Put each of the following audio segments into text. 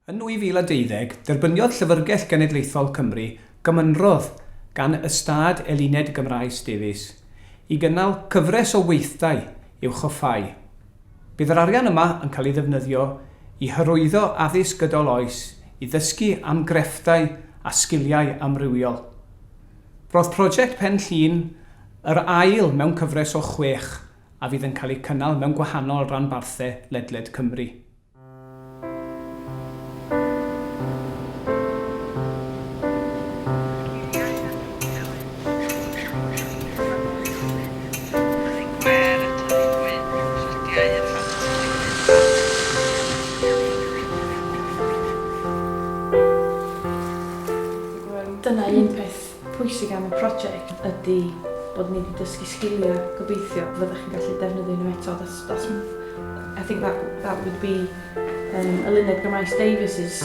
Yn 2012, derbyniodd Llyfrgell Genedlaethol Cymru gymynrodd gan Ystad Eluned Gymraes Davies i gynnal cyfres o weithdai i'w choffau. Bydd yr arian yma yn cael ei ddefnyddio i hyrwyddo addysg gydol oes i ddysgu am grefftau a sgiliau amrywiol. Roedd prosiect Pen Llŷn yr ail mewn cyfres o 6 a fydd yn cael ei cynnal mewn gwahanol ranbarthau ledled Cymru. Dyna un peth pwysig am y prosiect ydy bod ni wedi dysgu sgiliau gobeithio fyddech chi'n gallu defnyddio nhw eto. I think that would be Eluned Gymraes Davies'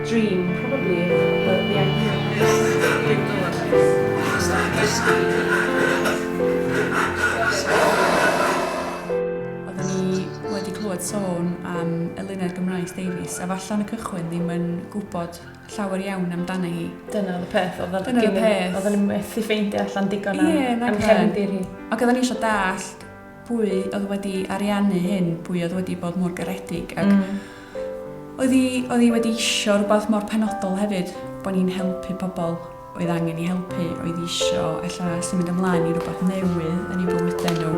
dream, probably, the Oedden ni wedi clywed sôn am Eluned Gymraes Davies, a falle yn y cychwyn ddim yn gwybod llawer iawn amdano hi. Dyna oedd y peth. Oedden ni'n methu ffeindio allan digon am cefndir hi. Ac oedden ni eisiau dallt pwy oedd wedi ariannu hyn, pwy oedd wedi bod mor garedig. Ac oedd hi wedi isio rhywbeth mor penodol hefyd, bod ni'n helpu pobl oedd angen i helpu, oedd hi isio ella sy'n mynd ymlaen i rhywbeth newydd yn ei bywydau nhw.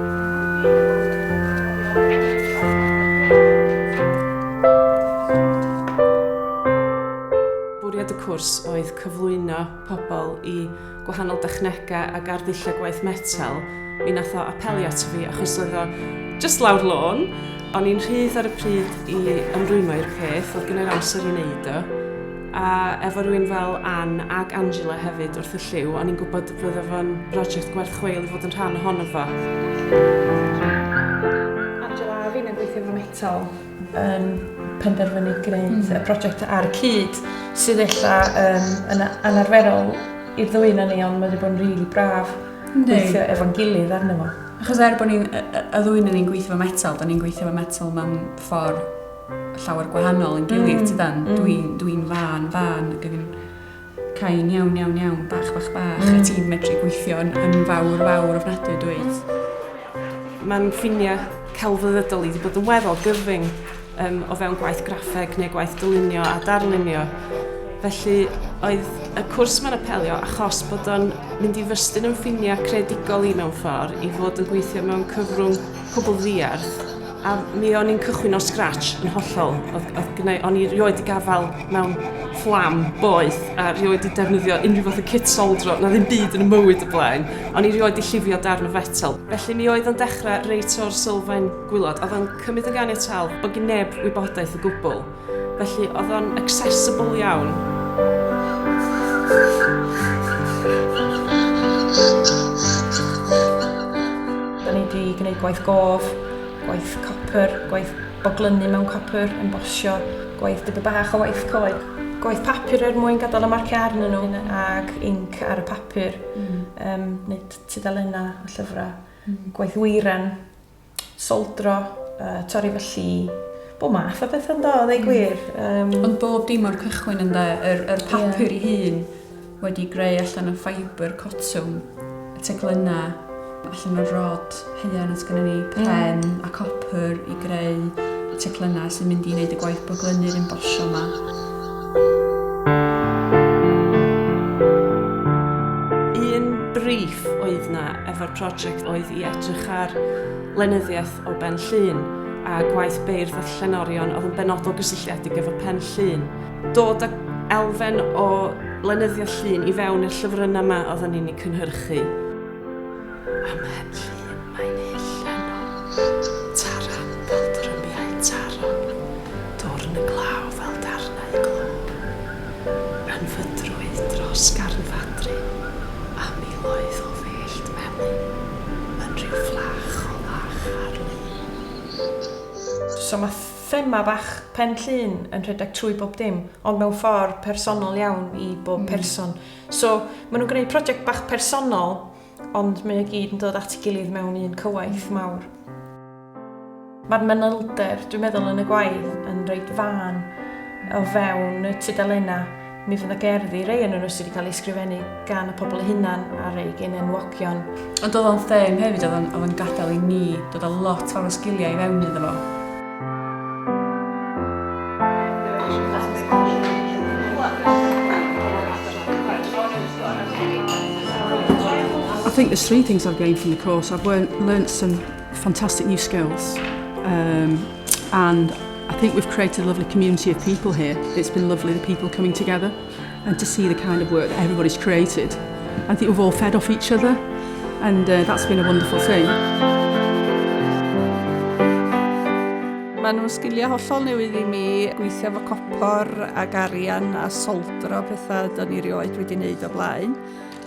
Bwriad y cwrs oedd cyflwyno pobl i gwahanol dechnegau ac arddull gwaith metal. Mi nath o apelu ato fi achos oedd o just lawr lôn, ond i'n rhydd ar y pryd i ymrwymo i'r peth, oedd gyda'r amser i wneud o. A efo rhywun fel Ann ac Angela hefyd wrth y lliw, o'n i'n gwybod fydda fo'n brosiect gwerth chweil i fod yn rhan ohono fo. Angela a fi'n gweithio efo metal yn penderfynu gwneud y prosiect ar y cyd sydd yn anarferol i'r ddwyn ni, ond mae wedi bod yn rili braf gweithio efo'n gilydd arno fo. Achos bod y ddwyn ni'n gweithio efo metal, da ni'n gweithio efo metal mewn ffordd llawer gwahanol yn gilydd, tydan. Dwi'n fan, ac yn cael iawn, bach. A ti'n medru gweithio yn fawr ofnadwy, dweud. Mae'n ffiniau celfyddydol i wedi bod yn weddol gyfyng o fewn gwaith graffeg neu gwaith dylunio a darlunio. Felly, oedd y cwrs mae'n apelio achos bod o'n mynd i fystyn yn ffiniau creadigol i mewn ffordd i fod yn gweithio mewn cyfrwng cwbl ddiarth. A mi o'n i'n cychwyn o scratch yn hollol. O'n i rioed i gafael mewn fflam boeth a rioed i defnyddio unrhyw fath o kit soldro na ddim byd yn y mywyd y blaen. O'n i rioed i llifio darn o fetal. Felly mi oedd yn dechrau reit o'r sylfaen gwylod. Oedd o'n cymryd yn ganiataol bod gen neb wybodaeth o gwbl. Felly oedd o'n accessible iawn. Da ni wedi gwneud gwaith gof, gwaith copr, gwaith boglynu mewn copr, yn bosio, gwaith dibyn bach o waith coed, gwaith papur mwyn gadael y marciau arnyn nhw, ac inc ar y papur, nid tudalenna a llyfrau, gwaith wiren, soldro, torri fy lli, bob math o beth yn dod, ei gwir. Ond bob dim o'r cychwyn yn yr papur i hun wedi greu allan o ffiber cotwm, y teglenna, allan o'r rod heian at gyda ni pen a copr i greu y teglenna sy'n mynd i wneud y gwaith boglynu'r embosio yma. Un brief oedd yna efo'r prosiect oedd i edrych ar lenyddiaeth o Ben Llŷn a gwaith beirdd a llenorion oedd yn benodol gysylltiedig efo Pen Llŷn. Dod ag elfen o lenyddiaeth Llŷn i fewn i'r llyfrynau yma oedden ni'n ei cynhyrchu. Am Pen Llŷn mae'n hyllenol, taran fel drymiau taron, dwrn y glaw fel darnau glo, yn fydrwydd dros garnfadru, a miloedd o fellт melyn, yn rhyw fflach o lach ar lun. So mae thema bach Pen Llŷn yn rhedeg trwy bob dim, ond mewn ffordd personol iawn i bob person. So maen nhw'n gwneud prosiect bach personol, ond mae o gyd yn dod at ei gilydd mewn un cywaith mawr. Mae'r manylder, dwi'n meddwl, yn y gwaith yn reit fan o fewn y tudalennau, mi fydd y gerddi rei yn nhw sydd wedi cael ei ysgrifennu gan y pobl eu hunan a rei gen enwogion. Ond oedd o'n them hefyd, oedd o'n gadael i ni dod â lot fawr o sgiliau i fewn iddo fo. I think there's three things I've gained from the course. I've learnt some fantastic new skills, and I think we've created a lovely community of people here. It's been lovely, the people coming together, and to see the kind of work that everybody's created. I think we've all fed off each other, and that's been a wonderful thing. Mae nhw'n sgiliau hollol newydd i mi gweithio efo copor ag arian a soldro pethau da ni rioed wedi wneud o blaen.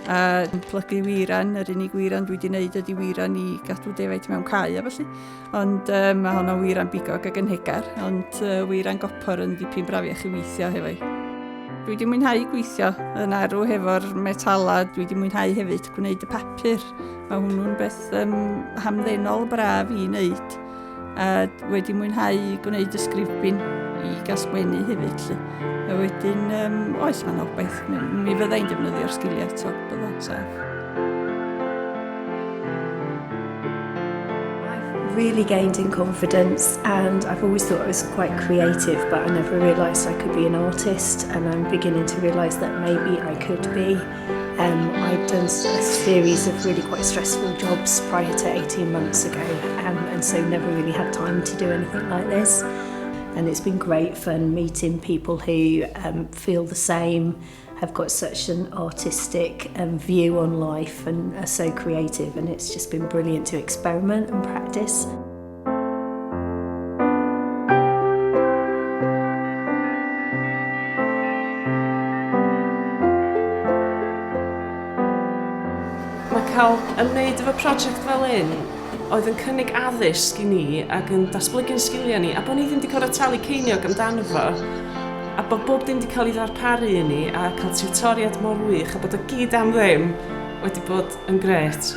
Plygu wiran, yr unig wiran dwi wedi wneud ydi wiran i gadw defaid mewn cae a felly. Ond mae hwnna wiran bigog ag yn hegar, ond wiran gopor yn dipyn brafiach i weithio hefo'i. Dwi wedi mwynhau gweithio yn arw hefo'r metala, dwi wedi mwynhau hefyd gwneud y papur. Mae hwnnw'n beth hamddenol braf i wneud. A wedi mwynhau gwneud ysgrifbyn i gasgwennu hefyd. A wedyn, oes ma'n obeth, mi fyddai'n defnyddio'r sgiliau eto, byddai'n sef. Really gained in confidence, and I've always thought I was quite creative, but I never realised I could be an artist, and I'm beginning to realise that maybe I could be. I'd done a series of really quite stressful jobs prior to 18 months ago, and so never really had time to do anything like this. And it's been great fun meeting people who feel the same, have got such an artistic view on life and are so creative, and it's just been brilliant to experiment and practice. Mae cael ymwneud efo prosiect fel hyn oedd yn cynnig addysg i ni ac yn datblygu'n sgiliau ni, a bod ni ddim wedi cael talu ceiniog amdano fo, a bod bob dim wedi cael ei ddarparu i ni a cael tiwtoriad mor wych, a bod y gyd am ddim wedi bod yn gret.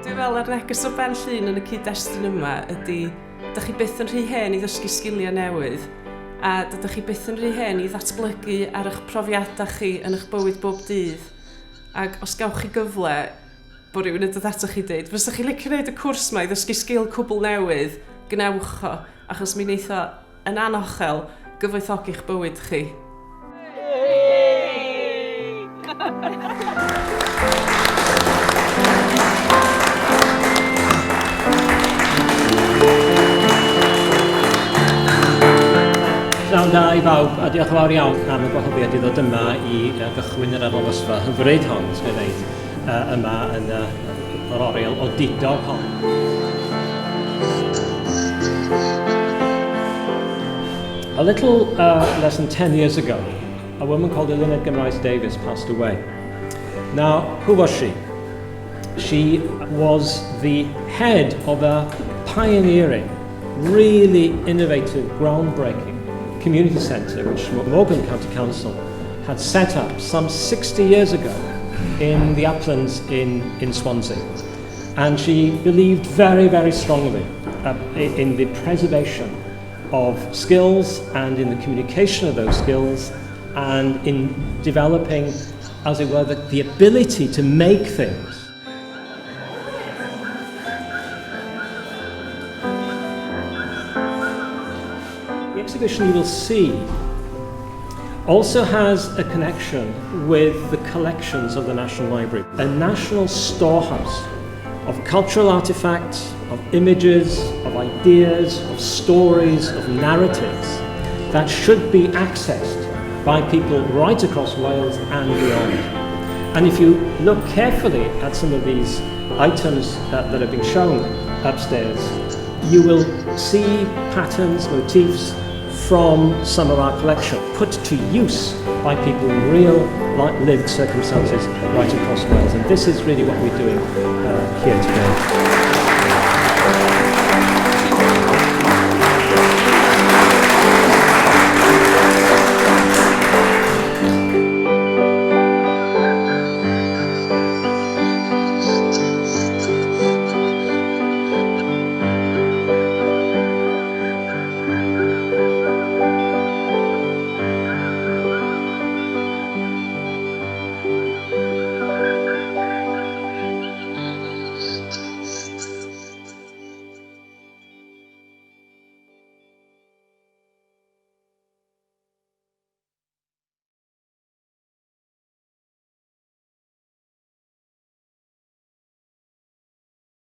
Dwi'n fel ar neges o Ben Llŷn yn y cyd-destun yma ydy, ydych chi byth yn rhy hen i ddysgu sgiliau newydd, a dydych chi byth yn rhy hen i ddatblygu ar eich profiadau chi yn eich bywyd bob dydd. Ac os gawch chi gyfle bod rhywun yn dod atoch chi dweud, fysach chi licio gwneud y cwrs yma i ddysgu sgil cwbl newydd, gnewch o, achos mi wneith o yn anochel gyfoethogi'ch bywyd chi. Pnawn da i bawb, a diolch yn fawr iawn am y gwahoddiad i ddod yma i gychwyn yr arolysfa hyfryd hon, sy'n gwneud yma yn yr oriel o didog hon. A little less than 10 years ago, a woman called Eluned Gymraes Davies passed away. Now, who was she? She was the head of a pioneering, really innovative, groundbreaking community centre which Morgan County Council had set up some 60 years ago in the uplands in Swansea. And she believed very, very strongly in the preservation of skills and in the communication of those skills and in developing, as it were, the ability to make things. The exhibition you will see also has a connection with the collections of the National Library, a national storehouse of cultural artifacts, of images, of ideas, of stories, of narratives that should be accessed by people right across Wales and beyond. And if you look carefully at some of these items that have been shown upstairs, you will see patterns, motifs from some of our collection put to use by people in real lived circumstances right across Wales. And this is really what we're doing here today.